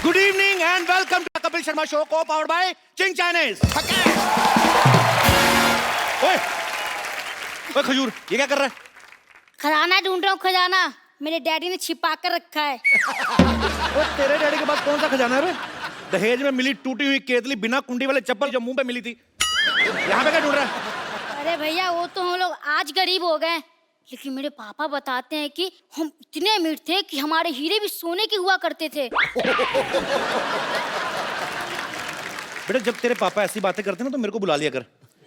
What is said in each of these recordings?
Good evening and welcome to Kapil Sharma show co powered by Ching Chinese. ओए ओए खजूर, ये क्या कर रहा है? खजाना ढूंढ रहा हूँ, खजाना मेरे डैडी ने छिपा कर रखा है। वो तेरे डैडी के पास कौन सा खजाना है बे? दहेज में मिली टूटी हुई केतली बिना कुंडी वाले चप्पल जो मुंह पे मिली थी, यहाँ पे क्या ढूंढ रहा है? अरे भैया वो तो हम लोग आज गरीब हो गए, लेकिन मेरे पापा बताते हैं कि हम इतने अमीर थे कि हमारे हीरे भी सोने के हुआ करते थे। बेटा जब तेरे पापा ऐसी बातें करते ना तो मेरे को बुला लिया कर।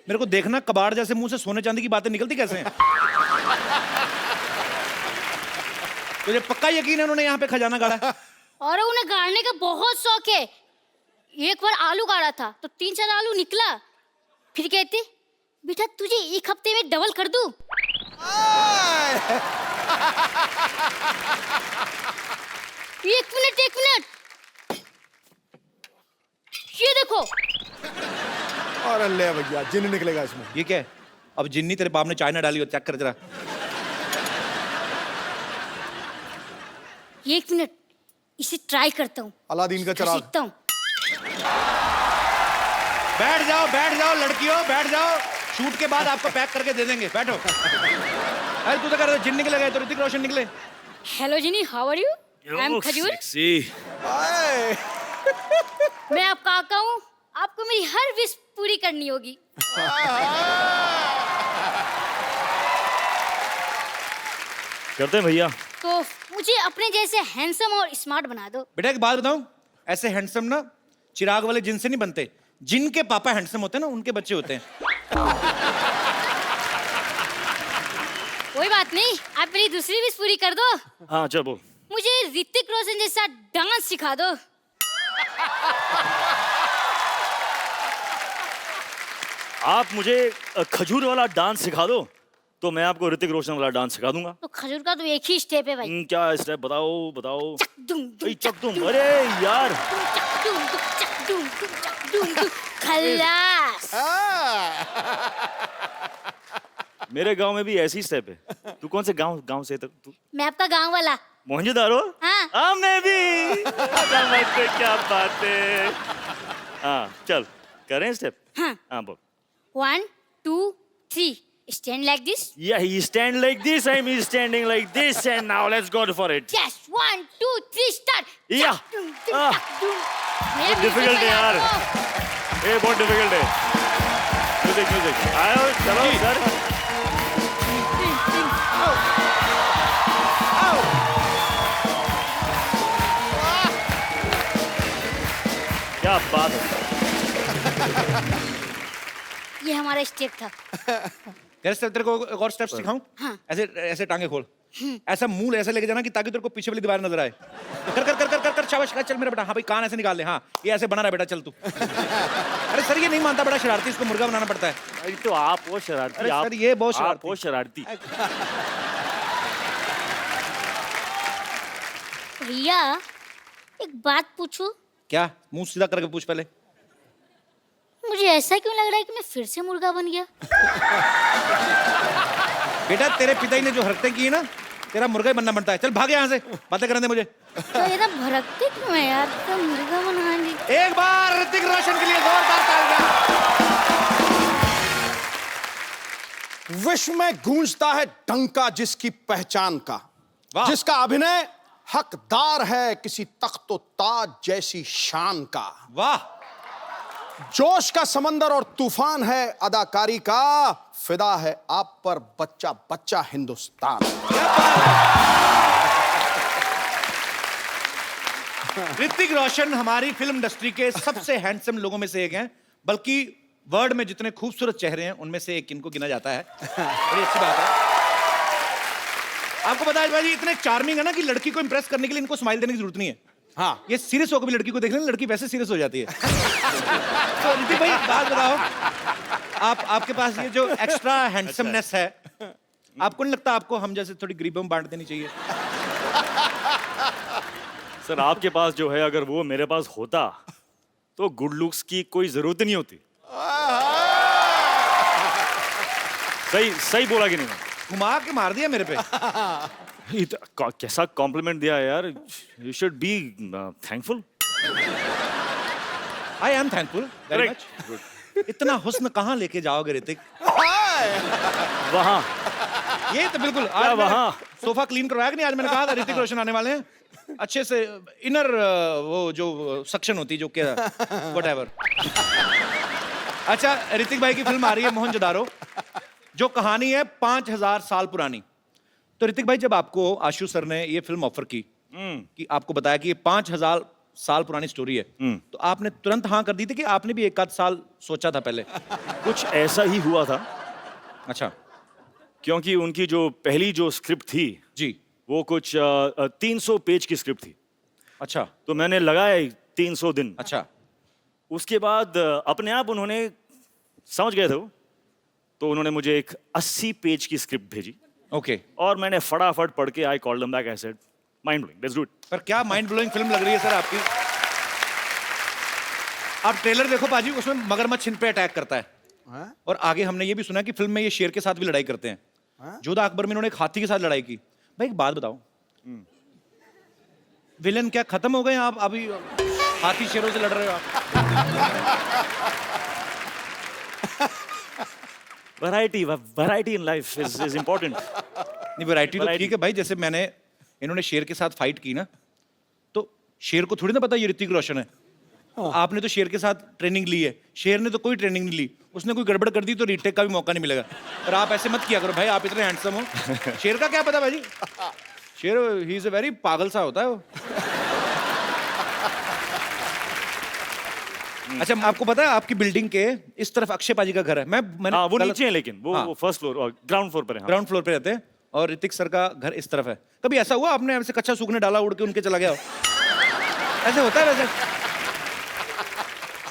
मेरे को देखना कबाड़ जैसे मुंह से सोने चांदी की बातें निकलती कैसे हैं। तुझे पक्का यकीन है उन्होंने यहाँ पे खजाना गाड़ा है? और उन्हें गाड़ने का बहुत शौक है। एक बार आलू गाड़ा था तो 3-4 आलू निकला, फिर कहते बेटा तुझे एक हफ्ते में डबल कर दूं। एक मिनट ये देखो। और ले भैया जिन निकलेगा इसमें। ये क्या है? अब जिन्नी तेरे बाप ने चाय ना डाली हो, चेक कर जरा। एक मिनट इसे ट्राई करता हूँ, अलादीन का चिराग। सीखता हूँ। बैठ जाओ लड़कियों, बैठ जाओ। शूट के बाद आपको पैक करके दे देंगे, बैठो। अरे तू तो कर रहा है, जिन निकले गए तो ऋतिक रोशन निकले। Hello Ginni, how are you? I am Khajoor. मैं आपका काका हूँ, आपको मेरी हर विश पूरी करनी होगी। करते हैं भैया। तो मुझे अपने जैसे हैंडसम और स्मार्ट बना दो। बेटा एक बात बताऊं, ऐसे हैंडसम ना चिराग वाले जिन से नहीं बनते। जिनके पापा हैंडसम होते हैं ना उनके बच्चे होते हैं। कोई बात नहीं, आप मेरी दूसरी विश पूरी कर दो। हाँ चल बोल। मुझे ऋतिक रोशन जैसा डांस सिखा दो। आप मुझे खजूर वाला डांस सिखा दो तो मैं आपको ऋतिक रोशन वाला डांस सिखा दूंगा। तो खजूर का तो एक ही स्टेप है भाई। क्या स्टेप बताओ बताओ। चक दुम दुम, चक तुम, अरे यार चक दुम दुम, चक दुम दुम, चक दुम दुम। खल्लास। मेरे गांव में भी ऐसी स्टेप है। तू कौन से गांव से तू? मैं आपका गांव वाला। मोहनजोदारो? हाँ। मैं भी। क्या बात है। हाँ चल करें स्टेप। हाँ बोल। 1 2 3 stand like this. Yeah, he stand like this, I'm standing like this, and now let's go for it. Yes, 1 2 3 start. Yeah. चक दुम दुम, चक दुम। मेरा difficult है music यार। बजा दो। ये बहुत डिफिकल्ट है। म्यूजिक आयो चलो सर। क्या बात है। ये हमारा स्टेप था। तेरे से तेरे को एक और स्टेप सिखाऊं? हाँ। ऐसे ऐसे टांगे खोल, ऐसा मुंह ऐसे लेके जाना कि ताकि तेरे को पीछे वाली दीवार नजर आए। कर कर कर कर कर कर शाबाश, चल मेरा बेटा। हाँ भाई कान ऐसे निकाल ले। हाँ ये ऐसे बना रहा है बेटा, चल तू। अरे सर ये नहीं मानता, बड़ा शरारती, इसको मुर्गा बनाना पड़ता है। अरे तो आप वो शरारती। अरे आप सर ये बहुत आप शरारती। वो शरारती। भैया एक बात पूछूं? क्या? मुंह सीधा करके पूछ पहले। मुझे ऐसा क्यों लग रहा है कि मैं फिर से मुर्गा बन गया? बेटा तेरे पिताजी ने जो हरकतें की ना, तेरा मुर्गा ही बनना बनता है। चल भाग यहाँ से, बातें करने दे मुझे। तो ये ना भड़कते क्यों है यार? तो मुर्गा बनाएंगे। एक बार ऋतिक रोशन के लिए जोरदार तालियां। विश्व में गूंजता है डंका जिसकी पहचान का, वाह। जिसका अभिनय हकदार है किसी तख्तो ताज जैसी शान का। वाह। जोश का समंदर और तूफान है अदाकारी का, फिदा है आप पर बच्चा बच्चा हिंदुस्तान। ऋतिक रोशन हमारी फिल्म इंडस्ट्री के सबसे हैंडसम लोगों में से एक हैं, बल्कि वर्ल्ड में जितने खूबसूरत चेहरे हैं उनमें से एक इनको गिना जाता है। बड़ी अच्छी बात है। आपको पता है भाई इतने चार्मिंग है ना कि लड़की को इंप्रेस करने के लिए इनको स्माइल देने की जरूरत नहीं है। हाँ ये सीरियस होकर भी लड़की को देख लेना, लड़की वैसे सीरियस हो जाती है। तो ऋतिक भाई बात बताओ, आपके पास ये जो एक्स्ट्रा हैंडसमनेस है, आपको नहीं लगता आपको हम जैसे थोड़ी गरीबों में बांट देनी चाहिए? सर आपके पास जो है अगर वो मेरे पास होता तो गुड लुक्स की कोई जरूरत नहीं होती। सही बोला कि नहीं? घुमा के मार दिया मेरे पे। कैसा कॉम्प्लीमेंट दिया यार। You should be thankful. I am thankful very Correct. Much. इतना हुस्न कहाँ लेके जाओगे ऋतिक? वहाँ ये तो बिल्कुल आज क्या मैंने वहाँ? सोफा क्लीन करवाया कि नहीं? आज मैंने कहा था ऋतिक रोशन आने वाले हैं, अच्छे से इनर वो जो सक्शन होती है जो क्या व्हाटएवर। अच्छा, ऋतिक भाई की फिल्म आ रही है मोहनजोदारो, जो कहानी है 5000 साल पुरानी। तो ऋतिक भाई, जब आपको आशु सर ने ये फिल्म ऑफर की कि आपको बताया कि ये 5000 साल पुरानी स्टोरी है, तो आपने तुरंत हाँ कर दी थी कि आपने भी एक आध साल सोचा था पहले? कुछ ऐसा ही हुआ था, अच्छा क्योंकि उनकी जो पहली जो स्क्रिप्ट थी जी, वो कुछ 300 पेज की स्क्रिप्ट थी। अच्छा तो मैंने लगाया 300 दिन। अच्छा उसके बाद अपने आप उन्होंने समझ गए थे वो, तो उन्होंने मुझे एक 80 पेज की स्क्रिप्ट भेजी ओके। और मैंने फटाफट पढ़ के I called them back, I said mind blowing, let's do it. पर क्या माइंड ब्लोइंग फिल्म लग रही है सर आपकी। आप ट्रेलर देखो पाजी, उसमें मगरमच्छ इन पे अटैक करता है, और आगे हमने ये भी सुना कि फिल्म में ये शेर के साथ भी लड़ाई करते हैं। जोधा अकबर में इन्होंने एक हाथी के साथ लड़ाई की। भाई एक बात बताओ, विलेन क्या खत्म हो गए हैं आप? अभी हाथी शेरों से लड़ रहे हो आप? Variety in life is important. नहीं, वैरायटी तो ठीक है भाई। जैसे मैंने इन्होंने शेर के साथ फाइट की ना, तो शेर को थोड़ी ना पता ये ऋतिक रोशन है। आपने तो शेर के साथ ट्रेनिंग ली है, शेर ने तो कोई ट्रेनिंग नहीं ली। उसने कोई गड़बड़ कर दी तो रीटेक का भी मौका नहीं मिलेगा। पर आप ऐसे मत किया करो भाई, आप इतने हैंडसम हो। शेर का क्या पता भाई, शेर ही इज अ वेरी पागल सा होता है वो। अच्छा, आपको पता है आपकी बिल्डिंग के इस तरफ अक्षय पाजी का घर है। मैंने हाँ, वो नीचे है, लेकिन हाँ। वो फर्स्ट फ्लोर और ग्राउंड फ्लोर पर है। हाँ। ग्राउंड फ्लोर पे रहते हैं, और ऋतिक सर का घर इस तरफ है। कभी ऐसा हुआ आपने ऐसे कच्चा सूखने डाला, उड़ के उनके चला गया हो? ऐसे होता है वैसे?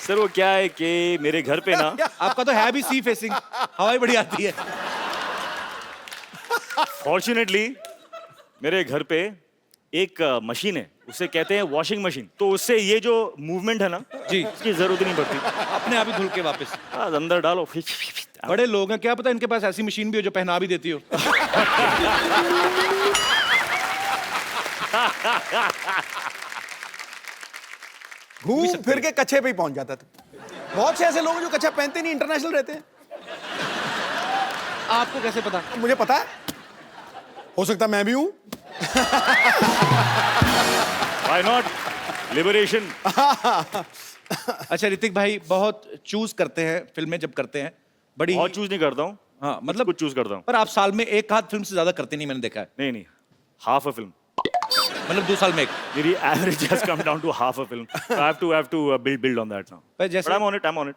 सर वो क्या है कि मेरे घर पे ना आपका तो है भी सी फेसिंग, हवाई बड़ी आती है। फॉर्चुनेटली मेरे घर पे एक मशीन है, उसे कहते हैं वॉशिंग मशीन। तो उससे ये जो मूवमेंट है ना जी, उसकी जरूरत नहीं पड़ती। अपने आप ही धुल के वापस। हाँ, अंदर डालो। बड़े लोग हैं, क्या पता इनके पास ऐसी मशीन भी हो जो पहना भी देती हो। घूम फिर के कच्छे पे ही पहुंच जाता था। बहुत से ऐसे लोग हैं जो कच्छा पहनते नहीं, इंटरनेशनल रहते हैं। आपको कैसे पता? मुझे पता है, हो सकता मैं भी हूं। Why not, liberation. अच्छा ऋतिक भाई, बहुत चूज करते हैं फिल्में जब करते हैं, बड़ी बहुत चूज नहीं करता हूँ। हाँ मतलब कुछ चूज करता हूँ। पर आप साल में एक आध फिल्म से ज्यादा करते नहीं, मैंने देखा है। नहीं नहीं, हाफ अ फिल्म। मतलब 2 साल में एक। मेरी average has come down to half a film. I have to build on that now. पर जैसे But I'm on it.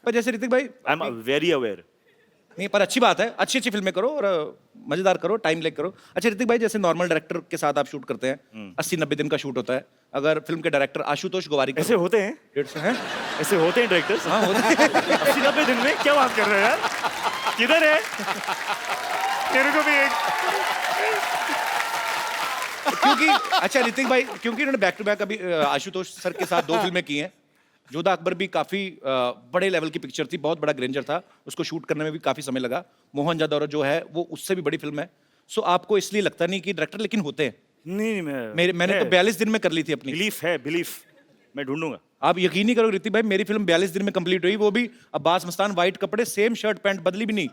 पर जैसे ऋतिक भाई, I'm very aware. नहीं पर अच्छी बात है, अच्छी अच्छी फिल्में करो और मजेदार करो, टाइम लेके करो। अच्छा ऋतिक भाई, जैसे नॉर्मल डायरेक्टर के साथ आप शूट करते हैं, 80-90 दिन का शूट होता है। अगर फिल्म के डायरेक्टर आशुतोष गोवारी ऐसे होते हैं? 150 हैं? ऐसे होते हैं डायरेक्टर्स? हाँ होते हैं। 80-90 दिन में क्या बात कर रहे हैं यार? किधर है? तेरे को भी एक क्योंकि अच्छा ऋतिक भाई, क्योंकि इन्होंने बैक टू बैक अभी आशुतोष सर के साथ 2 फिल्में की हैं। जोधा अकबर भी काफी बड़े लेवल की पिक्चर थी, बहुत बड़ा ग्रेंजर था, उसको शूट करने में भी काफी समय लगा। मोहनजोदारो जो है वो उससे भी बड़ी फिल्म है। सो आपको इसलिए लगता नहीं कि डायरेक्टर लेकिन होते हैं? नहीं, मैंने तो 42 दिन में कर ली थी अपनी। बिलीफ मैं ढूंढूंगा। आप यकीन नहीं करोगे ऋतिक भाई, मेरी फिल्म 42 दिन में कंप्लीट हुई, वो भी अब्बास मस्तान, वाइट कपड़े, सेम शर्ट पैंट, बदली भी नहीं,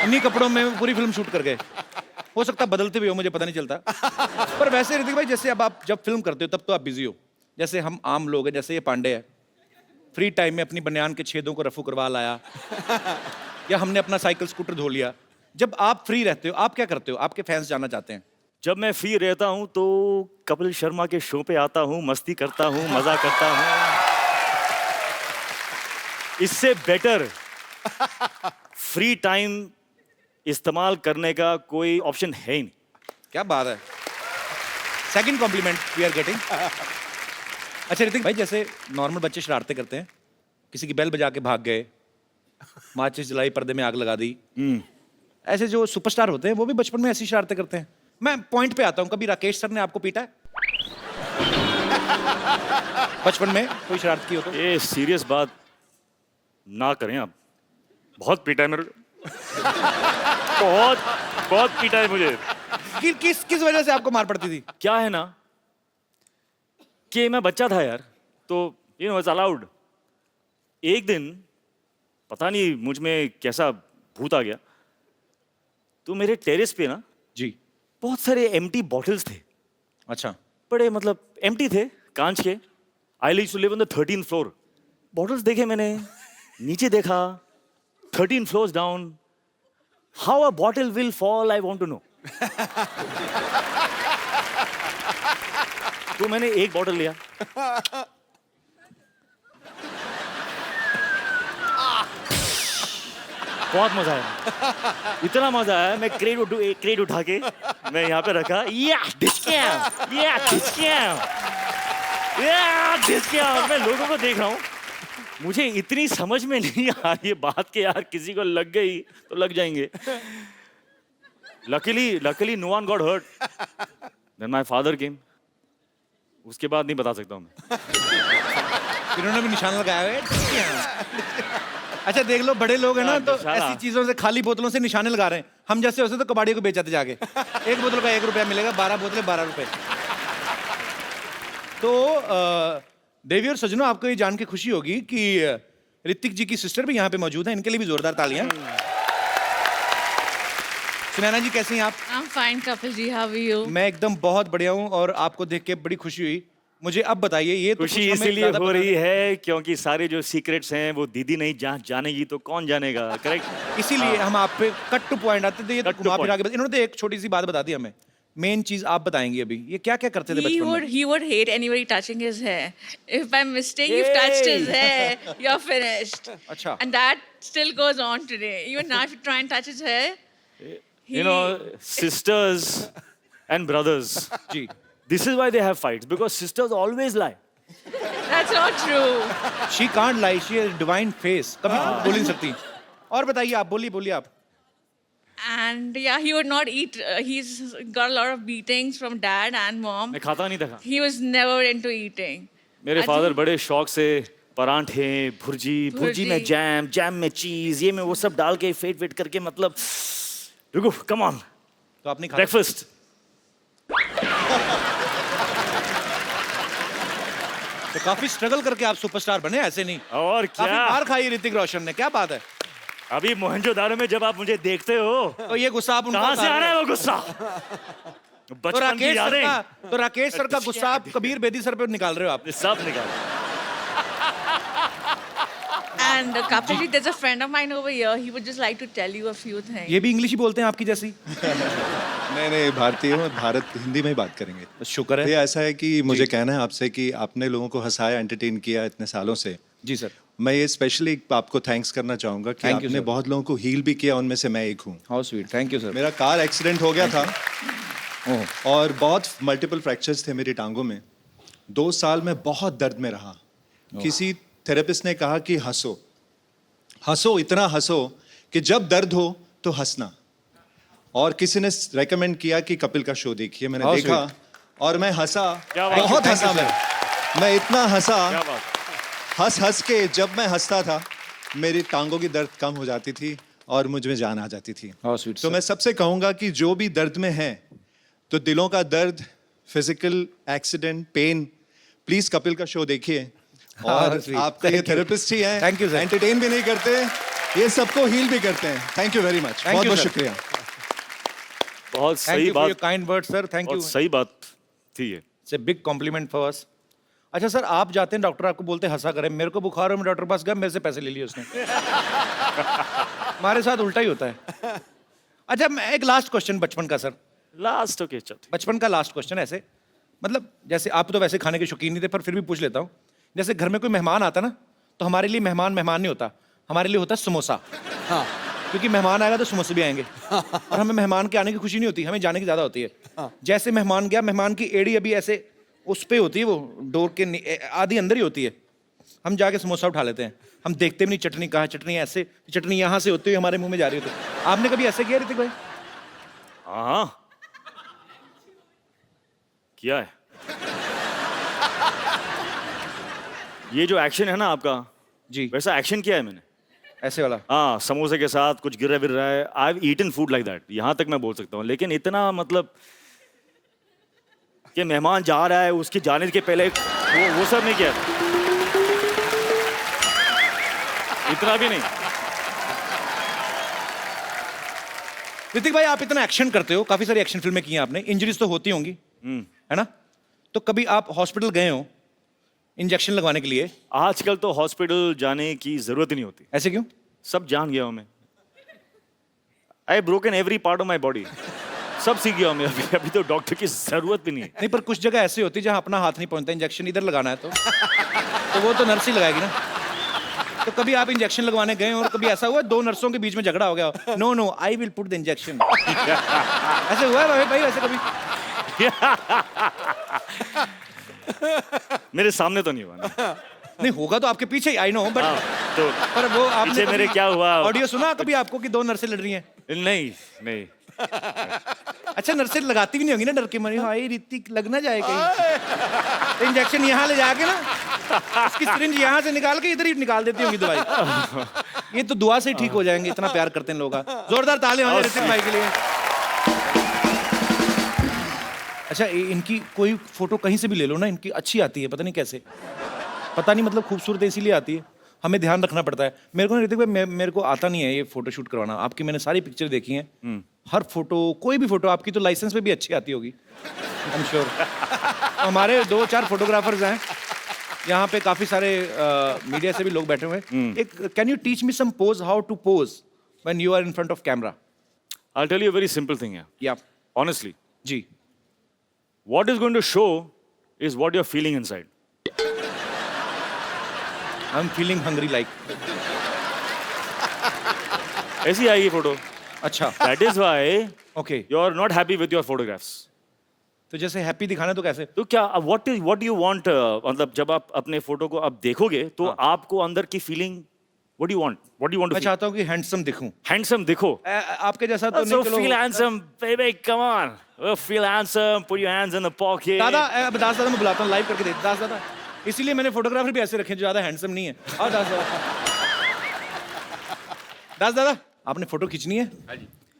इन्हीं कपड़ों में पूरी फिल्म शूट कर गए। हो सकता है बदलते भी हो, मुझे पता नहीं चलता। पर वैसे ऋतिक भाई, जैसे अब आप जब फिल्म करते हो तब तो आप बिजी हो, जैसे हम आम लोग हैं, जैसे ये पांडे है, फ्री टाइम में अपनी बनियान के छेदों को रफू करवा लाया, या हमने अपना साइकिल स्कूटर धो लिया। जब आप फ्री रहते हो आप क्या करते हो? आपके फैंस जानना चाहते हैं। जब मैं फ्री रहता हूं तो कपिल शर्मा के शो पे आता हूं, मस्ती करता हूं, मजा करता हूं। इससे बेटर फ्री टाइम इस्तेमाल करने का कोई ऑप्शन है ही नहीं। क्या बात है, second compliment we are getting. अच्छा ऋतिक भाई, जैसे नॉर्मल बच्चे शरारतें करते हैं, किसी की बेल बजा के भाग गए, माचिस जलाई, पर्दे में आग लगा दी, ऐसे जो सुपरस्टार होते हैं वो भी बचपन में ऐसी शरारतें करते हैं। मैं पॉइंट पे आता हूँ, कभी राकेश सर ने आपको पीटा है बचपन में? कोई शरारत की हो तो? ये सीरियस बात ना करें आप। बहुत पीटा है मेरे बहुत बहुत पीटा है मुझे। किस किस वजह से आपको मार पड़ती थी? क्या है ना कि मैं बच्चा था यार, तो यू नो इट्स अलाउड। एक दिन पता नहीं मुझ में कैसा भूत आ गया, तो मेरे टेरेस पे ना जी। बहुत सारे एम्प्टी बॉटल्स थे, अच्छा। बड़े मतलब एम्प्टी थे, कांच के। I used to live on the 13th floor. Bottles देखे मैंने, नीचे देखा, 13 floors down. How a bottle will fall I want to know. तो मैंने एक बॉटल लिया, बहुत मजा आया, इतना मजा आया, मैं क्रेट उठा के मैं यहाँ पे रखा, मैं लोगों को देख रहा हूँ। मुझे इतनी समझ में नहीं आ रही है बात के यार, किसी को लग गई तो लग जाएंगे। Luckily no one got hurt. Then my father came. उसके बाद नहीं बता सकता हूँ मैं। इन्होंने भी निशान लगाया है। अच्छा देख लो, बड़े लोग हैं ना, तो निशाना। ऐसी चीजों से, खाली बोतलों से निशाने लगा रहे हैं। हम जैसे होते तो कबाड़ी को बेचाते जाके। एक बोतल का 1 रुपया मिलेगा, 12 बोतलें 12 रुपए। तो देवी और सजनों, आपको ये जान के खुशी होगी कि ऋतिक जी की सिस्टर भी यहाँ पे मौजूद है। इनके लिए भी जोरदार तालियां। सुनैना जी कैसे हैं आप? I'm fine, Kapil ji. How are you? मैं एकदम बहुत बढ़िया हूँ, और आपको देख के बड़ी खुशी हुई। मुझे अब बताइए, ये तो खुशी कुछ हमें इसीलिए ज्यादा हो पता रही नहीं। है क्योंकि सारे जो सीक्रेट्स हैं वो दीदी नहीं जानेगी तो कौन जानेगा, करेक्ट? इसीलिए हम आप पे कट टू पॉइंट आते थे। ये तो Cut to घुमा फिरा point. के इन्होंने तो एक छोटी सी बात बता दी हमें। मेन चीज आप बताएंगी अभी, ये क्या क्या करते थे He बचपन would में? he would hate anybody touching his hair. If by mistake you've touched his hair, you're finished. अच्छा। And that still goes on today. Even now, if you try and touch his hair, You know, sisters and brothers. जी। This is why they have fights because sisters always lie. that's not true. She can't lie, she has divine face. कभी बोल ही नहीं सकती। और बताइए आप, बोलिए आप। And yeah, he would not eat. He's got a lot of beatings from dad and mom. मैं खाता नहीं था। He was never into eating. मेरे अच्छा। फादर बड़े शौक से परांठे, भुर्जी में जैम में चीज, ये में वो सब डाल के फेट करके, मतलब रुको, कम ऑन, तो आपने खाया? ब्रेकफास्ट। तो काफी स्ट्रगल करके आप सुपरस्टार बने, ऐसे नहीं। और काफी क्या, मार खाई ऋतिक रोशन ने, क्या बात है। अभी मोहनजोदारो में जब आप मुझे देखते हो, तो ये गुस्सा आप उनको कहाँ से आ रहा है वो गुस्सा? तो बचपन की यादें राकेश सर का गुस्सा आप कबीर बेदी सर पे निकाल रहे हो आप। सब निकाल। And Kapil ji, there's a friend of mine over here. He would just like to tell you a few things. ये भी इंग्लिश ही बोलते हैं आपकी जैसी? नहीं, भारतीय हूँ, भारत हिंदी में ही बात करेंगे। शुक्र ये है। ऐसा है कि मुझे कहना है आपसे कि आपने लोगों को हंसाया, एंटरटेन किया इतने सालों से। जी सर। मैं ये स्पेशली आपको थैंक्स करना चाहूँगा कि Thank you, आपने sir. बहुत लोगों को हील भी किया, उनमें से मैं एक हूँ। How sweet, thank you sir. मेरा कार एक्सीडेंट हो गया था ओह, और बहुत मल्टीपल फ्रैक्चर्स थे मेरी टांगों में। 2 साल में बहुत दर्द में रहा। किसी थेरेपिस्ट ने कहा कि हंसो, इतना हंसो कि जब दर्द हो तो हंसना। और किसी ने रेकमेंड किया कि कपिल का शो देखिए। मैंने How देखा और मैं हंसा, क्या बात है, बहुत thank you, हंसा। मैं इतना हंसा, क्या बात? हंस के जब मैं हंसता था मेरी टांगों की दर्द कम हो जाती थी और मुझ में जान आ जाती थी। How sweet. तो मैं सबसे कहूंगा कि जो भी दर्द में है, तो दिलों का दर्द, physical accident, pain, please Kapil का शो देखिए। और sweet. आपका ये Thank you. थेरेपिस्ट ही हैं, Thank you, sir. एंटरटेन भी नहीं करते, ये सबको हील भी करते हैं। Thank you very much, Thank बहुत you, बहुत sir. शुक्रिया। बहुत थैंक सही यू फॉर योर बात, kind word sir, thank you. बहुत सही बात थी ये। It's a big complement for us. अच्छा सर, आप जाते हैं डॉक्टर आपको बोलते हैं हंसा करें। मेरे को बुखार हो, मैं डॉक्टर के पास गया, मेरे से पैसे ले लिए उसने। हमारे साथ उल्टा ही होता है। अच्छा, मैं एक लास्ट क्वेश्चन बचपन का सर, लास्ट ओके, चल। बचपन का लास्ट क्वेश्चन। ऐसे मतलब जैसे आप तो वैसे खाने के शौकीन नहीं थे, पर फिर भी पूछ लेता हूँ। जैसे घर में कोई मेहमान आता ना, तो हमारे लिए मेहमान नहीं होता, हमारे लिए होता है समोसा। हाँ। क्योंकि मेहमान आएगा तो समोसे भी आएंगे। और हमें मेहमान के आने की खुशी नहीं होती, हमें जाने की ज्यादा होती है। जैसे मेहमान गया, मेहमान की एड़ी अभी ऐसे उस पे होती है, वो डोर के आधी अंदर ही होती है। हम जाके समोसा उठा लेते हैं, हम देखते भी नहीं चटनी कहाँ है, चटनी ऐसे, चटनी यहाँ से होती हुई हमारे मुंह में जा रही होती है। आपने कभी ऐसे किया ऋतिक भाई? हाँ, किया है। ये जो एक्शन है ना आपका, जी, वैसा एक्शन किया है मैंने। ऐसे वाला। हाँ, समोसे के साथ कुछ गिर रहा है। I have eaten food like that, यहाँ तक मैं बोल सकता हूँ। लेकिन इतना मतलब कि मेहमान जा रहा है, उसके जाने के पहले वो सब नहीं किया था। इतना भी नहीं। ऋतिक भाई, आप इतना एक्शन करते हो, काफी सारी एक्शन फिल्में की हैं आपने, इंजरीज तो होती होंगी, है ना? तो कभी आप हॉस्पिटल गए हो इंजेक्शन लगवाने के लिए? आजकल तो हॉस्पिटल जाने की जरूरत ही नहीं होती, ऐसे क्यों? सब जान गया हूं मैं। I broken every part of my body, सब सीख गया हूं मैं। अभी तो डॉक्टर की जरूरत भी नहीं है। नहीं, पर कुछ जगह ऐसी होती है जहां अपना हाथ नहीं पहुंचता, इंजेक्शन इधर लगाना है तो वो तो नर्स ही लगाएगी ना। तो कभी आप इंजेक्शन लगवाने गए हो और कभी ऐसा हुआ 2 नर्सों के बीच में झगड़ा हो गया, no no I will put the injection, ऐसे हुआ है भाई ऐसे कभी? मेरे सामने तो नहीं हुआ ना। नहीं, होगा तो आपके पीछे ही, आई नो, बट तो पर वो आपने पीछे मेरे क्या हुआ? ऑडियो सुना कभी आपको कि 2 नर्सें लड़ रही हैं? नहीं नहीं। अच्छा, नर्सें लगाती भी नहीं होंगी ना डर के मारे, हाय ऋतिक लग ना जाए कहीं। तो इंजेक्शन यहाँ ले जाके ना इसकी सिरिंज यहाँ से निकाल के इधर ही निकाल देती होंगी दवाई। ये तो दुआ से ही ठीक हो जाएंगे, इतना प्यार करते हैं लोग। जोरदार ताली हो जाए ऋतिक भाई के लिए। अच्छा, इनकी कोई फोटो कहीं से भी ले लो ना, इनकी अच्छी आती है, पता नहीं कैसे, पता नहीं, मतलब खूबसूरत इसीलिए आती है, हमें ध्यान रखना पड़ता है। मेरे को ना ऋतिक भाई, मेरे को आता नहीं है ये फोटो शूट करवाना। आपकी मैंने सारी पिक्चर देखी हैं, हर फोटो, कोई भी फोटो आपकी तो लाइसेंस पे भी अच्छी आती होगी, आई एम श्योर। हमारे 2-4 फोटोग्राफर्स हैं यहाँ पे, काफी सारे मीडिया से भी लोग बैठे हुए हैं। एक can you teach me some pose, how to pose when you are in front of camera? I tell you very simple thing है, या ऑनेस्टली, जी, what is going to show is what you're feeling inside. I'm feeling hungry like. ऐसी आएगी photo. अच्छा, That is why okay. you're not happy with your photographs. तो जैसे happy दिखाना तो कैसे? तो क्या what do you want? मतलब जब आप अपने फोटो को आप देखोगे तो आपको अंदर की feeling, what do you want? What do you want to मैं feel? चाहता हूँ कि हैंडसम दिखूं। Handsome दिखो। आपके जैसा तो So नहीं, चलो। feel handsome, baby, come on. Feel handsome, put your hands in the pocket. दादा, अब दास दादा मैं बुलाता हूँ, लाइव करके दे दास दादा। इसीलिए मैंने फोटोग्राफर भी ऐसे रखे जो ज्यादा हैंडसम नहीं है। और दास दादा, दास दादा, आपने फोटो खींचनी है,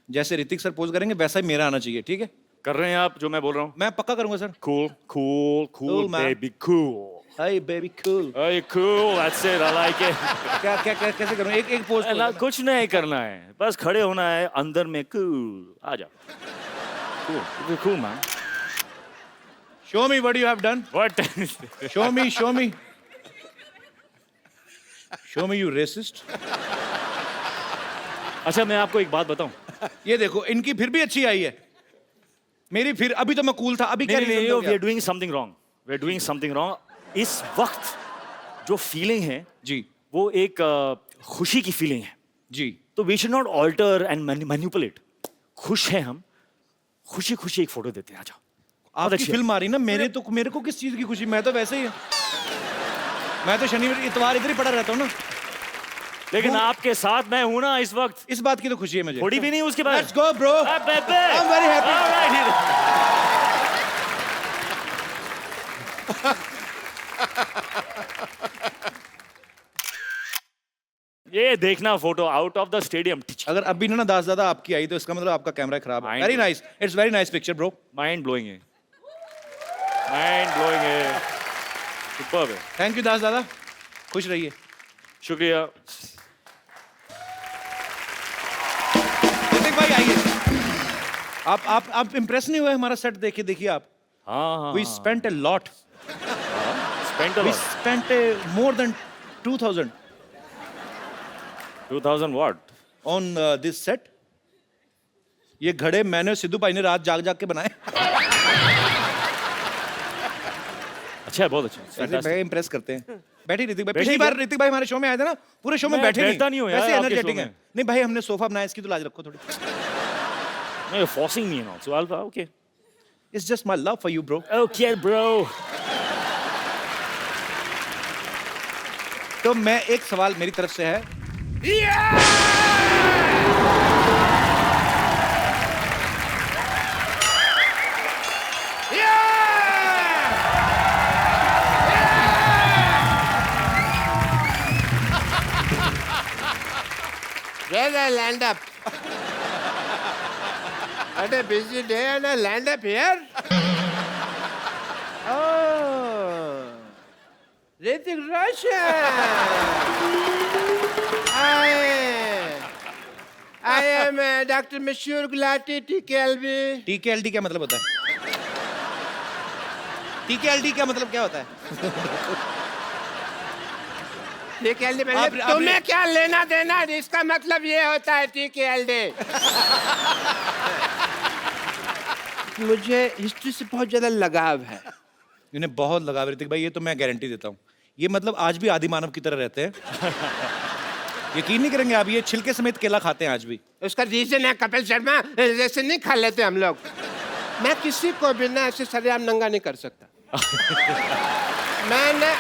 जैसे ऋतिक सर पोज करेंगे वैसा ही मेरा आना चाहिए, ठीक है? कर रहे हैं आप जो मैं बोल रहा हूँ? मैं पक्का करूंगा sir. Cool, cool, cool, Cool, man. baby, cool. Hi baby cool. Hey, cool, that's it, I like it. क्या क्या क्या कैसे करूं? एक पोज। ना कुछ नहीं करना है, बस खड़े होना है अंदर में। कूल, आ जा। Cool, cool man. Show me what you have done. What? Show me, show me, show me you racist. अच्छा, मैं आपको एक बात बताऊं? ये देखो, इनकी फिर भी अच्छी आई है, मेरी फिर, अभी तो मैं कूल था, अभी क्या नहीं, reason हो वी गया? Are doing something wrong, we are doing something wrong. इस वक्त जो फीलिंग है जी वो एक खुशी की फीलिंग है, जी। तो we should not alter and manipulate. खुश हैं हम, खुशी खुशी एक फोटो देते हैं। आ जाओ। आपकी अच्छी है। फिल्म आ रही ना, मेरे को किस चीज की खुशी? मैं तो वैसे ही, मैं तो शनिवार इतवार इधर ही पड़ा रहता हूँ ना। लेकिन आपके साथ मैं हूं ना इस वक्त, इस बात की तो खुशी है मुझे। थोड़ी भी नहीं उसके बाद। Let's go, bro. I'm very happy. ये देखना photo out of the stadium. अगर अभी ना दास दादा आपकी आई तो इसका मतलब आपका कैमरा खराब है। Mind very blowing. Nice, it's very nice picture bro. Mind blowing है, माइंड ब्लोइंग है, सुपर्ब है। थैंक यू दास दादा, खुश रहिए। शुक्रिया। ऋतिक भाई आइए। आप इम्प्रेस नहीं हुए हमारा सेट देखे? देखिए आप, हाँ, we spent a lot, spent we spent more than 2000 2000 what on this set. ये घड़े मैंने सिद्धू भाई ने रात जाग जाग के बनाए। अच्छा है, बहुत अच्छा। ऐसे भाई इम्प्रेस करते हैं। बैठे ऋतिक भाई, बैठे पिछली क्या? बार ऋतिक भाई हमारे शो में आए थे ना, पूरे शो में मैं बैठे बैठता नहीं हूँ यार वैसे आपके एनर्जेटिक शो हैं। में। नहीं भाई, हमने सोफा बनाया, इसकी तो लाज रखो थोड़ी। No, you're forcing me and all. So okay. It's just my love for you, bro. Okay, bro. तो मैं, एक सवाल मेरी तरफ से है। Where I land up? What a busy day and I land up here? Oh, Hrithik Roshan. I am Dr. Mashur Gulati, TKLB. TKLD क्या मतलब होता है? TKLD क्या मतलब क्या होता है? TKLD आप- मतलब आप- तुम्हें क्या लेना देना? इसका मतलब ये होता है TKLD. मुझे हिस्ट्री से बहुत ज्यादा लगाव है. इन्हें बहुत लगा ऋतिक भाई, ये तो मैं गारंटी देता हूँ। ये मतलब आज भी आदि मानव की तरह रहते हैं। यकीन नहीं करेंगे आप, ये छिलके समेत केला खाते हैं आज भी। उसका रीजन है कपिल शर्मा, जैसे नहीं खा लेते हम लोग. मैं किसी को भी ना ऐसे सरेआम नंगा नहीं कर सकता. मैं ना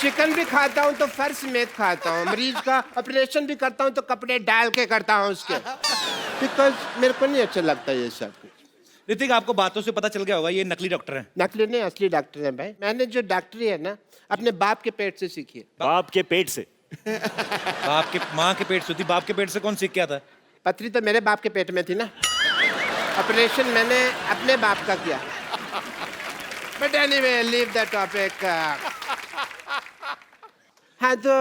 चिकन भी खाता हूँ तो फर्श समेत खाता हूँ. मरीज का ऑपरेशन भी करता हूँ तो कपड़े डाल के करता हूँ उसके, बिकॉज मेरे को नहीं अच्छा लगता ये सब कुछ. ऋतिक, आपको बातों से पता चल गया होगा ये नकली डॉक्टर हैं। नकली नहीं, असली डॉक्टर है भाई. मैंने जो डॉक्टरी है ना अपने बाप के पेट से सीखी है. बाप के पेट से। बाप के माँ के पेट से होती, बाप के पेट से कौन सीख के आता है? पथरी तो मेरे बाप के पेट में थी ना. ऑपरेशन मैंने अपने बाप का किया. But anyway, leave the topic. हाँ तो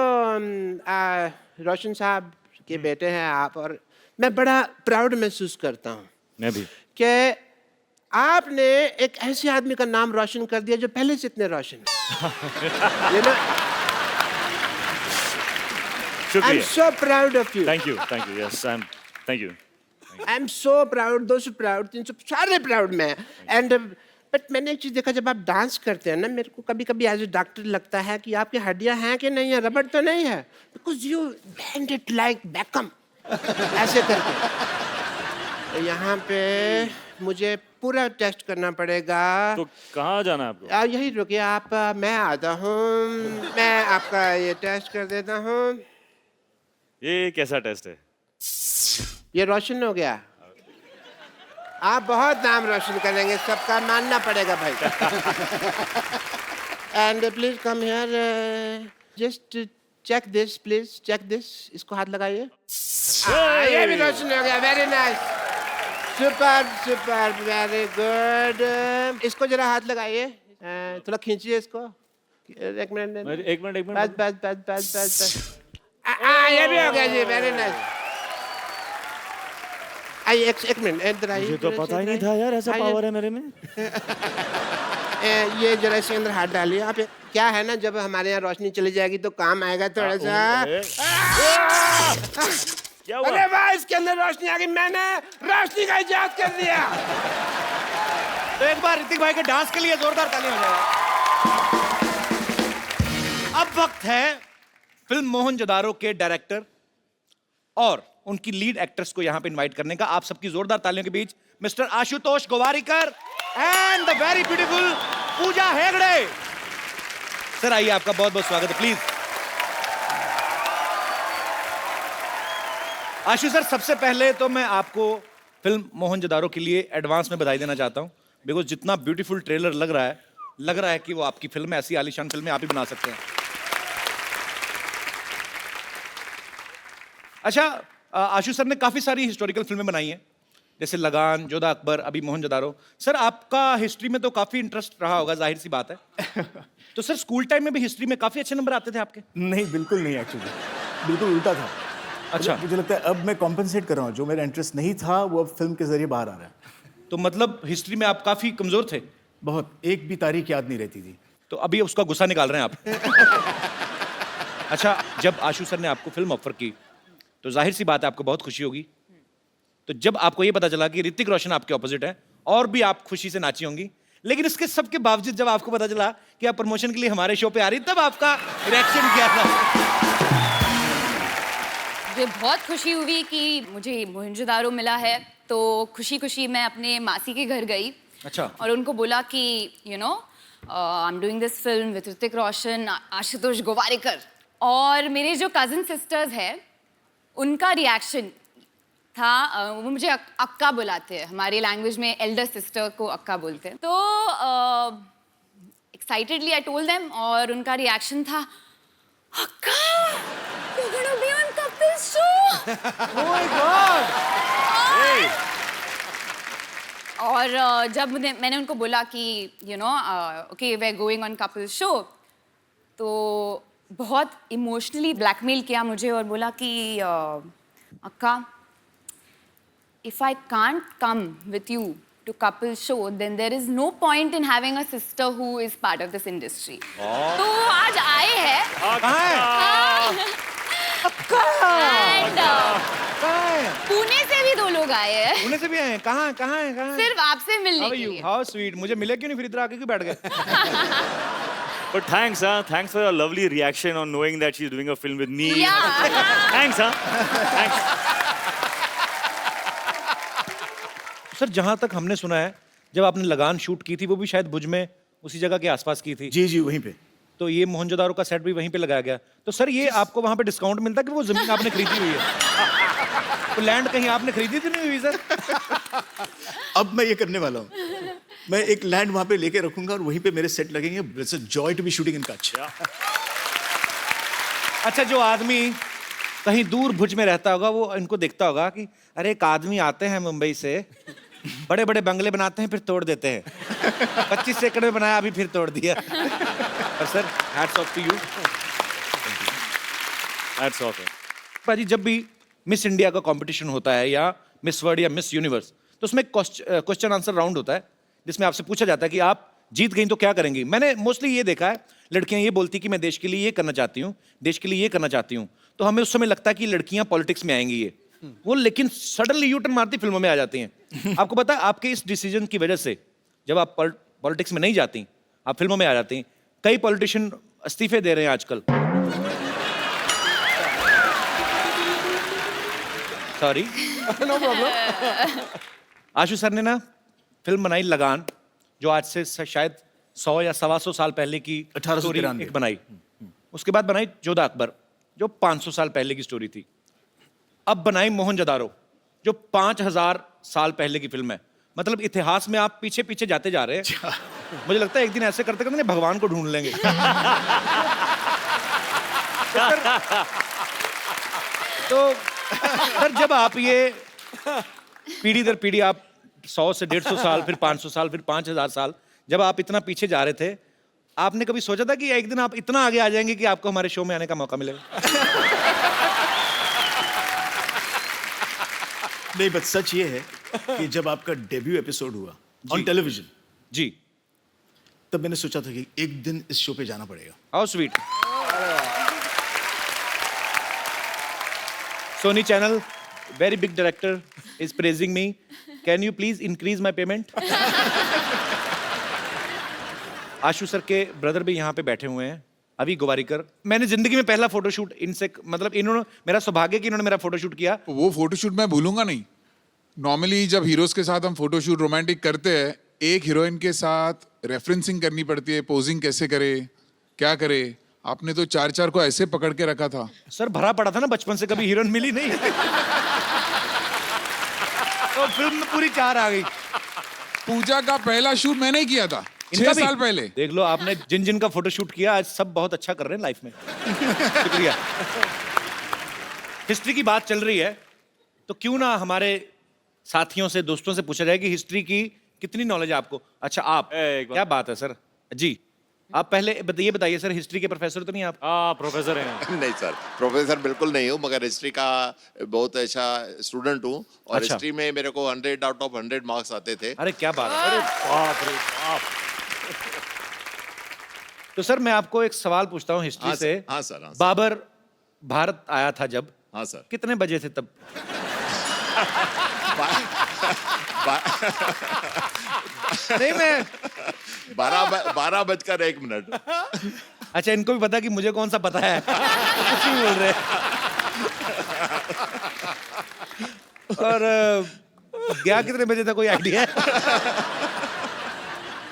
रोशन साहब के बेटे हैं आप, और मैं बड़ा प्राउड महसूस करता हूँ मैं भी। कि आपने एक ऐसे आदमी का नाम रोशन कर दिया जो पहले से इतने रोशन है. You know, I'm शुक्रिया। so proud of you. Thank you, yes, thank you. I'm so proud, those proud, 300 सारे proud में. And बट मैंने एक चीज देखा, जब आप डांस करते हैं ना, मेरे को कभी कभी एज ए डॉक्टर लगता है कि आपकी हड्डियां हैं कि नहीं है, रबड़ तो नहीं है, because you band it like Beckham ऐसे करके. तो यहाँ पे मुझे पूरा टेस्ट करना पड़ेगा. तो कहाँ जाना है आपको? आप यही रुकिए, आप मैं आता हूँ, मैं आपका ये टेस्ट कर देता हूँ. ये कैसा टेस्ट है? ये रोशन हो गया. आप बहुत नाम रोशन करेंगे, सबका मानना पड़ेगा भाई. And please come here, just check this, please check this. इसको हाथ लगाइए. ये भी रोशन हो गया. Very nice, super super, very good. इसको जरा हाथ लगाइए, थोड़ा खींचिए इसको. एक मिनट, एक मिनट। बस बस बस बस बस बस. ये भी हो गया जी. Very nice. आइए एक मिनट इधर आइए. मुझे तो पता ही नहीं था यार ऐसा आइए. पावर है मेरे में। ये जरा इसके अंदर हाथ डालिए आप. क्या है ना, जब हमारे यहाँ रोशनी चली जाएगी तो काम आएगा थोड़ा सा. क्या हुआ? अरे वाह, इसके अंदर रोशनी आ गई. मैंने रोशनी का इजाद कर दिया. तो एक बार ऋतिक भाई के डांस के लिए जोरदार तालियां हो जाए। अब वक्त है फिल्म मोहनजोदारो के डायरेक्टर और उनकी लीड एक्ट्रेस को यहां पे इनवाइट करने का। आप सबकी जोरदार तालियों के बीच mister Ashutosh Gowariker and the very beautiful Pooja Hegde. Sir आइए, आपका बहुत बहुत स्वागत है, प्लीज। आशु सर, सबसे पहले तो मैं आपको फिल्म मोहनजोदारो के लिए एडवांस में बधाई देना चाहता हूं, बिकॉज जितना ब्यूटीफुल ट्रेलर लग रहा है कि वो आपकी फिल्म है। ऐसी आलीशान फिल्में आप ही बना सकते हैं। अच्छा, आशु सर ने काफी सारी हिस्टोरिकल फिल्में बनाई हैं, जैसे लगान, जोधा अकबर, अभी मोहनजोदारो। सर आपका हिस्ट्री में तो काफी इंटरेस्ट रहा होगा, जाहिर सी बात है। तो सर स्कूल टाइम में भी हिस्ट्री में काफी अच्छे नंबर आते थे आपके? नहीं, बिल्कुल नहीं, एक्चुअली बिल्कुल उल्टा था। अच्छा, मुझे लगता है अब मैं कॉम्पेंसेट कर रहा हूँ, जो मेरा इंटरेस्ट नहीं था वो अब फिल्म के जरिए बाहर आ रहा है। तो मतलब हिस्ट्री में आप काफी कमजोर थे? बहुत, एक भी तारीख याद नहीं रहती थी। तो अभी उसका गुस्सा निकाल रहे हैं आप। अच्छा, जब आशु सर ने आपको फिल्म ऑफर की तो जाहिर सी बात है आपको बहुत खुशी होगी। तो जब आपको ये पता चला कि ऋतिक रोशन आपके ऑपोजिट है, और भी आप खुशी से नाची होंगी। लेकिन इसके सबके बावजूद जब आपको पता चला कि आप प्रमोशन के लिए हमारे शो पे आ रही, तब आपका रिएक्शन क्या था? मुझे बहुत खुशी हुई कि मुझे मोहनजोदारो मिला है, तो खुशी खुशी मैं अपने मासी के घर गई। अच्छा। और उनको बोला कि you know I am doing this film with Hrithik Roshan, Ashutosh Gowariker. और मेरे जो कजिन सिस्टर्स हैं उनका रिएक्शन था, वो मुझे अक्का बुलाते हैं, हमारी लैंग्वेज में एल्डर सिस्टर को अक्का बोलते हैं। तो एक्साइटेडली आई टोल्ड देम, और उनका रिएक्शन था, अक्का you're gonna be on Kapil's show. Oh my God! और जब मैंने उनको बोला कि you know okay we are going on couple show, तो बहुत इमोशनली ब्लैकमेल किया मुझे और बोला कि अक्का, if I can't come with you to couple show, then there is no point in having a sister who is part of this industry. तो आज आए हैं and पुणे से भी 2 लोग आए हैं, पुणे से भी आए हैं? कहाँ कहाँ है कहाँ? सिर्फ आपसे मिलने के लिए। हाउ स्वीट, मुझे मिले क्यों नहीं, फिर इधर आके क्यों बैठ गए? But thanks, thanks for your lovely reaction on knowing that she's doing a film with me. Yeah. Thanks, thanks. Sir जहाँ तक हमने सुना है, जब आपने लगान शूट की थी वो भी शायद भुज में उसी जगह के आसपास की थी। जी जी वहीं पे। तो ये मोहनजोदारो का सेट भी वहीं पे लगाया गया। तो सर ये आपको वहाँ पे डिस्काउंट मिलता है कि वो जमीन आपने खरीदी हुई है? तो लैंड कहीं आपने खरीदी तो नहीं हुई सर? अब मैं ये करने वाला हूँ, मैं एक लैंड वहाँ पे लेके रखूंगा और वहीं पे मेरे सेट लगेंगे। It's a joy to be shooting in Kutch. अच्छा, जो आदमी कहीं दूर भुज में रहता होगा वो इनको देखता होगा कि अरे एक आदमी आते हैं मुंबई से, बड़े बड़े बंगले बनाते हैं फिर तोड़ देते हैं, 25 एकड़ में बनाया अभी फिर तोड़ दिया। और sir hats off to you. Hats off. भाजी, जब भी मिस इंडिया का कंपटीशन होता है या मिस वर्ल्ड या मिस यूनिवर्स, तो उसमें क्वेश्चन आंसर राउंड होता है जिसमें आपसे पूछा जाता है कि आप जीत गई तो क्या करेंगी। मैंने मोस्टली ये देखा है, लड़कियां ये बोलती कि मैं देश के लिए ये करना चाहती हूँ, देश के लिए ये करना चाहती हूँ। तो हमें उस समय लगता है कि लड़कियां पॉलिटिक्स में आएंगी ये वो, लेकिन सडनली यू टर्न मारती फिल्मों में आ जाती हैं। आपको पता है आपके इस डिसीजन की वजह से जब आप पॉलिटिक्स में नहीं जाती, आप फिल्मों में आ जाती, कई पॉलिटिशियन इस्तीफे दे रहे हैं आजकल। Sorry, no problem. Ashu sir ने ना फिल्म बनाई लगान, जो आज से शायद 100 या 125 साल पहले की 1893 एक बनाई। उसके बाद बनाई जोधा अकबर, जो 500 साल पहले की स्टोरी थी। अब बनाई मोहनजोदारो, जो 5000 साल पहले की फिल्म है। मतलब इतिहास में आप पीछे पीछे जाते जा रहे हैं। मुझे लगता है एक दिन ऐसे करते करते भगवान को ढूंढ लेंगे। तो सर जब आप ये पीढ़ी दर पीढ़ी आप 100 से 150 साल, फिर 500 साल, फिर 5000 साल, जब आप इतना पीछे जा रहे थे, आपने कभी सोचा था कि एक दिन आप इतना आगे आ जाएंगे कि आपको हमारे शो में आने का मौका मिलेगा? नहीं, बस सच ये है कि जब आपका डेब्यू एपिसोड हुआ ऑन टेलीविजन जी, तब मैंने सोचा था कि एक दिन इस शो पे जाना पड़ेगा। How sweet. Sony channel, very big director is praising me. Can you please increase my payment? Ashu sir के ब्रदर भी यहाँ पे बैठे हुए हैं, अभी गोवारिकर। मैंने जिंदगी में पहला फोटोशूट इनसे, मतलब इन्होंने, मेरा सौभाग्य कि इन्होंने मेरा फोटोशूट किया। वो फोटोशूट मैं भूलूंगा नहीं। नॉर्मली जब हीरोज के साथ हम फोटोशूट रोमांटिक करते हैं, एक हीरोइन के साथ रेफरेंसिंग करनी पड़ती है, पोजिंग कैसे करे, क्या करे। आपने तो 4-4 को ऐसे पकड़ के रखा था। सर भरा पड़ा था ना बचपन से, कभी हीरोइन मिली नहीं। तो फिल्म में पूरी 4 आ गई। पूजा का पहला शूट मैंने ही किया था 6 साल पहले। देख लो आपने जिन जिन का फोटोशूट किया, आज सब बहुत अच्छा कर रहे हैं लाइफ में। शुक्रिया। हिस्ट्री की बात चल रही है, तो क्यों ना हमारे साथियों से, दोस्तों से पूछा जाए कि हिस्ट्री की कितनी नॉलेज है आपको। अच्छा, आप, क्या बात है सर जी, आप पहले ये बताइए सर, हिस्ट्री के प्रोफेसर तो नहीं आप? प्रोफेसर हैं। नहीं सर, प्रोफेसर बिल्कुल नहीं हूँ, मगर हिस्ट्री का बहुत अच्छा स्टूडेंट हूँ। और अच्छा। हिस्ट्री में मेरे को 100 आउट ऑफ 100 मार्क्स आते थे। अरे क्या बात है, अरे बाप रे बाप। तो सर मैं आपको एक सवाल पूछता हूँ हिस्ट्री हाँ से। हाँ सर, हाँ सर। बाबर भारत आया था जब, हाँ सर। कितने बजे थे तब? नहीं, मैं 12:01। अच्छा, इनको भी पता कि मुझे कौन सा पता है। कुछ नहीं बोल रहे। और गया कितने बजे था, कोई आइडिया है?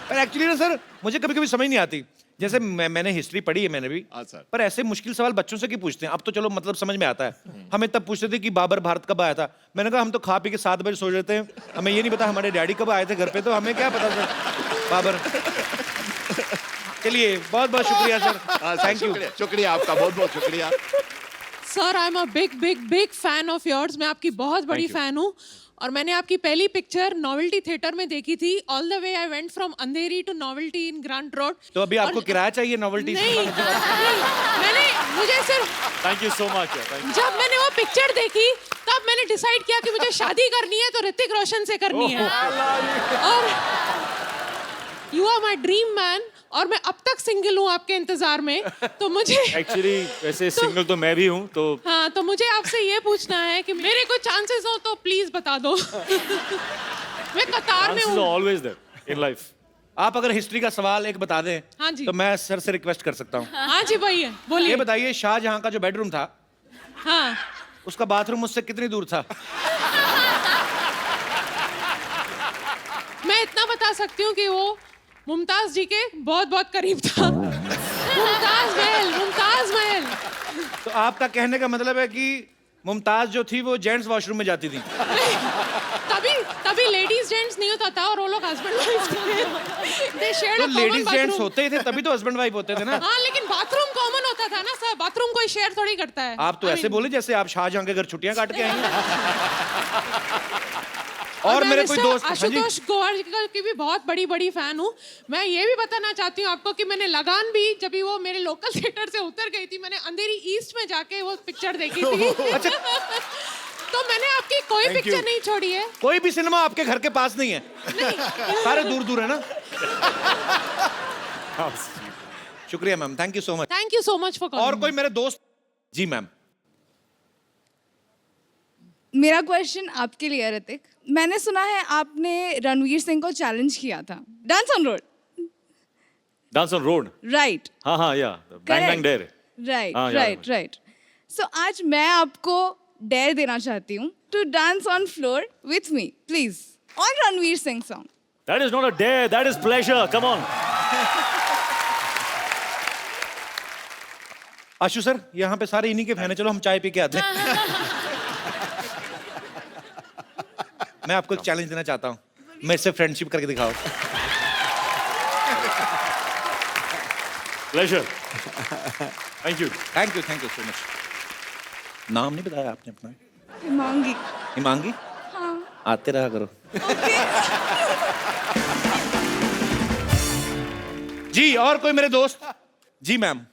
पर एक्चुअली ना सर, मुझे कभी कभी समझ नहीं आती। जैसे मैंने हिस्ट्री पढ़ी है, मैंने भी। हाँ सर। पर ऐसे मुश्किल सवाल बच्चों से क्यों पूछते हैं? अब तो चलो मतलब समझ में आता है। हमें तब पूछते थे कि बाबर भारत कब आया था। मैंने कहा हम तो खा पी के 7 बजे सो जाते हैं, हमें ये नहीं पता हमारे डैडी कब आए थे घर पे, तो हमें क्या पता सर बाबर। चलिए, बहुत बहुत शुक्रिया सर, थैंक यू। शुक्रिया आपका, बहुत बहुत शुक्रिया। Sir, I am a big big big fan of yours. मैं आपकी बहुत बड़ी फैन हूँ। और मैंने आपकी पहली पिक्चर नॉवेल्टी थिएटर में देखी थी. All the way I went from Andheri to Novelty in Grant Road. तो अभी आपको किराया चाहिए नॉवेल्टी? नहीं, मैंने मुझे सिर्फ थैंक यू सो मच. जब मैंने वो पिक्चर देखी तब मैंने डिसाइड किया कि मुझे शादी करनी है तो ऋतिक रोशन से करनी है. और you are my dream man. और मैं अब तक सिंगल हूँ आपके इंतजार में. तो मुझे एक्चुअली वैसे सिंगल तो मैं भी हूँ तो. हाँ, तो मुझे आपसे ये पूछना है कि मेरे कोई चांसेस हो तो प्लीज बता दो. मैं कतार में हूँ. Always there in life. आप अगर हिस्ट्री का सवाल एक बता दें हाँ जी. तो मैं सर से रिक्वेस्ट कर सकता हूँ. हाँ जी भैया बोलिए. ये बताइए, शाहजहां का जो बेडरूम था, हाँ, उसका बाथरूम मुझसे कितनी दूर था? मैं इतना बता सकती हूँ कि वो मुमताज जी के बहुत बहुत करीब था. मुमताज महल. तो आपका कहने का मतलब है कि मुमताज जो थी वो जेंट्स वॉशरूम में जाती थी? तभी लेडीज जेंट्स नहीं होता था और वो लोग हस्बैंड वाइफ थे. तो लेडीज जेंट्स होते ही थे तभी तो हस्बैंड वाइफ होते थे ना. हाँ, लेकिन बाथरूम कॉमन होता था ना सर. बाथरूम कोई शेयर थोड़ी करता है. आप तो ऐसे बोले जैसे आप शाहजहां के घर छुट्टियां काट के आई हैं. और मेरे कोई दोस्त आशुतोष गोवारिकर की भी बहुत बड़ी फैन हूँ. मैं ये भी बताना चाहती हूँ आपको कि मैंने लगान भी, जब भी वो मेरे लोकल थिएटर से उतर गई थी, मैंने अंधेरी ईस्ट में जाके वो पिक्चर देखी थी. अच्छा. तो मैंने आपकी कोई पिक्चर नहीं छोड़ी है. कोई भी सिनेमा आपके घर के पास नहीं है? सारे दूर दूर है ना. शुक्रिया ma'am, thank you so much. Thank you so much for calling. और कोई मेरे दोस्त? जी मैम. मेरा क्वेश्चन आपके लिए है ऋतिक. मैंने सुना है आपने रणवीर सिंह को चैलेंज किया था dance on road. Dance on road. Right. हाँ या bang bang dare. Right. So आज मैं आपको डेयर देना चाहती हूँ to dance on floor with me please on Ranveer Singh song. That is not a dare, that is pleasure. Come on. Ashu sir, यहाँ पे सारे इन्हीं के फैन हैं. चलो हम चाय पी के आते हैं. मैं आपको एक चैलेंज देना चाहता हूँ. मेरे से फ्रेंडशिप करके दिखाओ. Pleasure. Thank you so much. नाम नहीं बताया आपने अपना? हिमांगी. हिमांगी? हाँ. आते रहा करो. जी, और कोई मेरे दोस्त? जी मैम.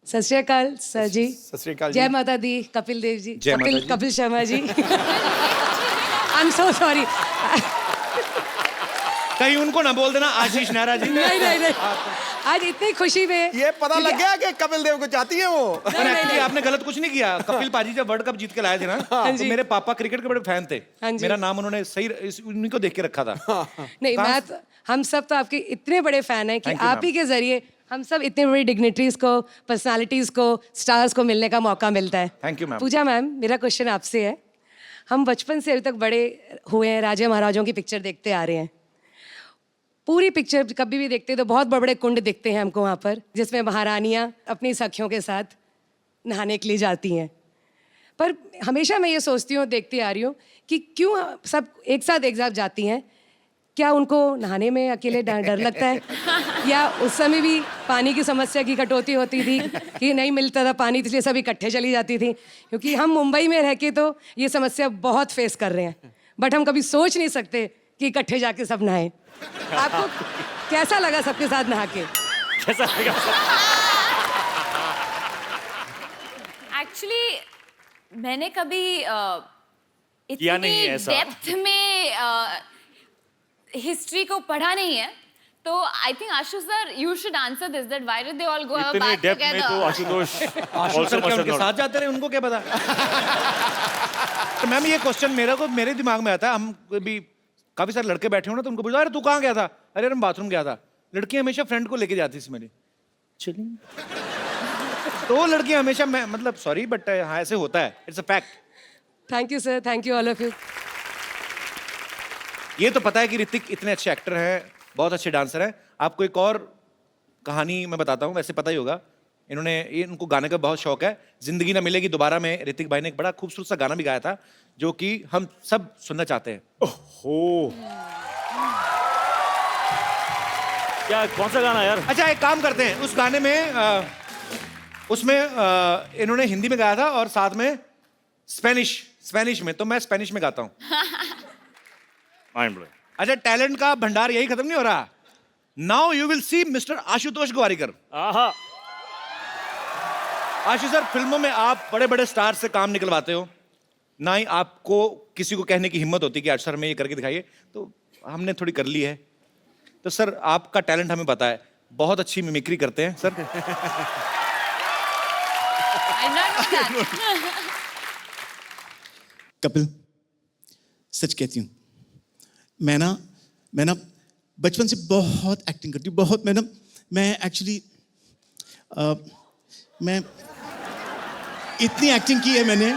सत श्री अकाल सर जी. सत श्री अकाल जी. जय माता दी. कपिल देव जी. जय Mata ji. Kapil Sharma ji. I am so sorry. कहीं उनको ना बोल देना आशीष नेहरा जी. नहीं. आज इतनी खुशी में ये पता लग गया कि कपिल देव को चाहती है वो. एक्चुअली आपने गलत कुछ नहीं किया. कपिल पाजी जब वर्ल्ड कप जीत के लाए थे ना, तो मेरे पापा क्रिकेट के बड़े फैन थे. मेरा नाम उन्होंने सही उन्हीं को देख के रखा था. नहीं, मैं हम सब तो आपके इतने बड़े फैन हैं कि आप ही के जरिए हम सब इतने बड़ी डिग्निटरीज को, पर्सनालिटीज को, स्टार्स को मिलने का मौका मिलता है. Thank you ma'am. Pooja ma'am, मेरा क्वेश्चन आपसे है. हम बचपन से अभी तक बड़े हुए हैं, राजा महाराजाओं की पिक्चर देखते आ रहे हैं. पूरी पिक्चर कभी भी देखते तो बहुत बड़े बड़े कुंड दिखते हैं हमको वहाँ पर, जिसमें महारानियाँ अपनी सखियों के साथ नहाने के लिए जाती हैं. पर हमेशा मैं ये सोचती हूँ, देखती आ रही हूँ कि क्यों सब एक साथ जाती हैं. क्या उनको नहाने में अकेले डर लगता है, या उस समय भी पानी की समस्या की कटौती होती थी कि नहीं मिलता था पानी, इसलिए सब इकट्ठे चली जाती थी? क्योंकि हम मुंबई में रह के तो ये समस्या बहुत फेस कर रहे हैं, बट हम कभी सोच नहीं सकते कि इकट्ठे जाके सब नहाएं. आपको कैसा लगा सबके साथ नहा के? कैसा लगा? एक्चुअली मैंने कभी किया नहीं इतनी ऐसा. डेप्थ में हिस्ट्री को पढ़ा नहीं है. तो I think Ashu sir you should answer this, that why did they all go have a इतने बाथ डेप्थ में तो टुगेदर. आशुतोष आशु सर क्या उनके साथ जाते रहे, उनको क्या पता? तो मैम ये क्वेश्चन मेरे दिमाग में आता है. हम भी काफी सारे लड़के बैठे हो ना, तो उनको पूछा अरे तू कहाँ गया था? अरे मैं बाथरूम गया था. लड़की हमेशा फ्रेंड को लेके जाती थी मेरी. तो लड़की हमेशा, मैं मतलब सॉरी बट हाँ ऐसे होता है. It's a fact. Thank you sir. Thank you all of you. ये तो पता है कि ऋतिक इतने अच्छे एक्टर हैं, बहुत अच्छे डांसर हैं. आपको एक और कहानी मैं बताता हूँ, वैसे पता ही होगा. इनको गाने का बहुत शौक है. जिंदगी ना मिलेगी दोबारा में ऋतिक भाई ने एक बड़ा खूबसूरत सा गाना भी गाया था, जो कि हम सब सुनना चाहते हैं. ओहो, क्या कौन सा गाना यार? अच्छा एक काम करते हैं, उस गाने में उसमें इन्होंने हिंदी में गाया था और साथ में स्पेनिश में. तो मैं स्पेनिश में गाता हूँ. Mind blowing. अच्छा, टैलेंट का भंडार यही खत्म नहीं हो रहा। Now you will see mister Ashutosh Gowariker. आहा। आशु सर, फिल्मों में आप बड़े बड़े स्टार से काम निकलवाते हो, ना ही आपको किसी को कहने की हिम्मत होती कि आज सर में ये करके दिखाइए, तो हमने थोड़ी कर ली है। तो सर आपका टैलेंट हमें पता है, बहुत अच्छी मिमिक्री करते हैं सर। कपिल, सच कहती हूँ, मैं ना बचपन से बहुत एक्टिंग करती हूँ, बहुत। मैं एक्चुअली मैं इतनी एक्टिंग की है मैंने,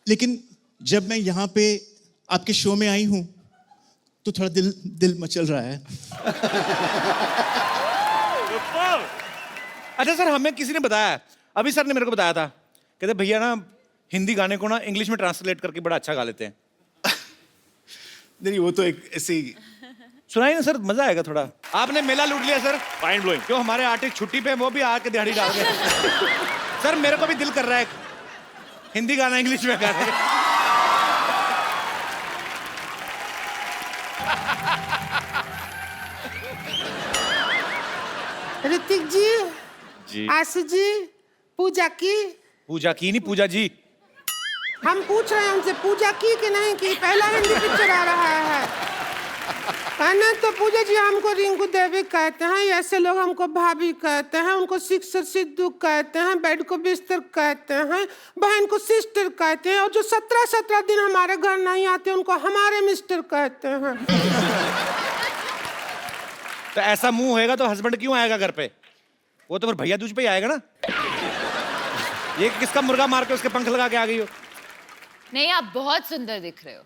लेकिन जब मैं यहाँ पे आपके शो में आई हूँ तो थोड़ा दिल मचल रहा है। अच्छा सर, हमें किसी ने बताया, अभी सर ने मेरे को बताया था, कहते भैया ना हिंदी गाने को ना इंग्लिश में ट्रांसलेट करके बड़ा अच्छा गा लेते हैं। नहीं, वो तो एक ऐसे ही। सुनाइए ना सर, मजा आएगा थोड़ा। आपने मेला लूट लिया सर। Mind blowing. जो हमारे आर्टिस्ट छुट्टी पे हैं, वो भी आके दिहाड़ी डाल गए। सर मेरे को भी दिल कर रहा है हिंदी गाना इंग्लिश में गाने। ऋतिक जी, जी। आशु जी, पूजा की? पूजा की नहीं, पूजा जी। हम पूछ रहे हैं उनसे, पूजा की कि नहीं की? पहला हिंदी पिक्चर आ रहा है। कहना तो पूजा जी हमको रिंकू देवी कहते हैं, ऐसे लोग हमको भाभी कहते हैं, उनको सिक्सर सिद्धू कहते हैं, बेड को बिस्तर कहते हैं, बहन को सिस्टर कहते हैं, और जो 17 दिन हमारे घर नहीं आते उनको हमारे मिस्टर कहते हैं। तो ऐसा मुंह होएगा तो हस्बैंड क्यों आएगा घर पे? वो तो फिर भैया दूज पे ही आएगा ना। ये किसका मुर्गा मार के उसके पंख लगा के आ गई हो? नहीं, आप बहुत सुंदर दिख रहे हो।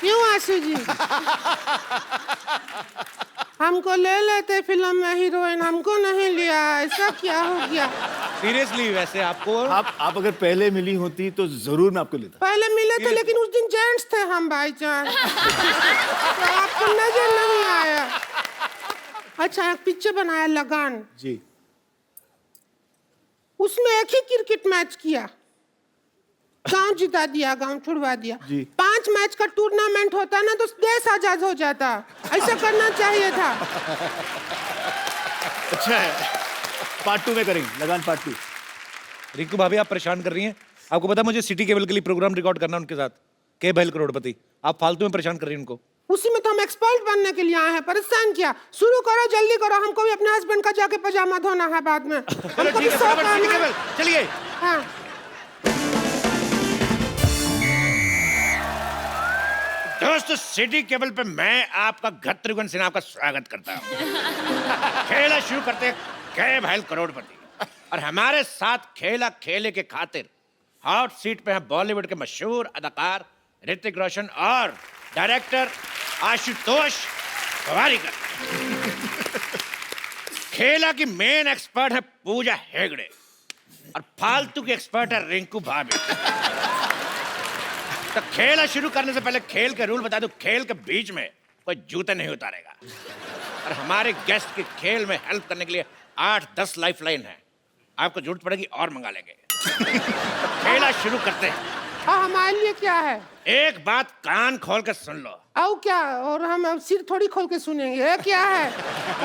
क्यों आशु जी? हमको ले लेते फिल्म में हीरोइन, हमको नहीं लिया, ऐसा क्या हो गया? सीरियसली वैसे आपको आप अगर पहले मिली होती तो जरूर मैं आपको लेता। पहले मिले थे लेकिन उस दिन जेंट्स थे हम भाईजान। तो आपको नजर नहीं आया। अच्छा, एक पिक्चर बनाया लगान जी, उसमें एक ही क्रिकेट मैच किया, गांव जिता दिया, गांव छुड़वा दिया। जी। 5 मैच का टूर्नामेंट होता ना तो देश आजाद हो जाता। ऐसा करना चाहिए था। अच्छा है, पार्ट 2 में करेंगे, लगान पार्ट 2। रिंकू भाभी आप परेशान कर रही हैं। आपको पता है मुझे सिटी केबल के लिए प्रोग्राम रिकॉर्ड करना उनके साथ, के बहल करोड़पति। आप फालतू में परेशान कर रही हैं उनको। उसी में तो हम एक्सपर्ट बनने के लिए आए हैं, परेशान किया। शुरू करो, जल्दी करो, हमको भी अपने हस्बैंड का जाके पजामा धोना है बाद में। चलो ठीक है, फटाफट सिटी केबल चलिए। हाँ। दोस्तों, सिटी केबल पे मैं आपका गत्रिगुन सिन्हा आपका स्वागत करता हूँ। खेला शुरू करते हैं के भैल करोड़पति, और हमारे साथ खेला खेले के खातिर हॉट सीट पे है बॉलीवुड के मशहूर अदाकार ऋतिक रोशन और डायरेक्टर आशुतोष गोवारिकर। खेला की मेन एक्सपर्ट है पूजा हेगड़े और फालतू की एक्सपर्ट है रिंकू भाभी। तो खेला शुरू करने से पहले खेल के रूल बता दूं, खेल के बीच में कोई जूते नहीं उतारेगा, और हमारे गेस्ट के खेल में हेल्प करने के लिए 8-10 लाइफ लाइन है। आपको जरूरत पड़ेगी और मंगा लेंगे। तो खेला शुरू करते हैं। हमारे लिए क्या है? एक बात कान खोल कर सुन लो। आओ क्या? और हम सिर थोड़ी खोल के सुनेंगे, क्या है?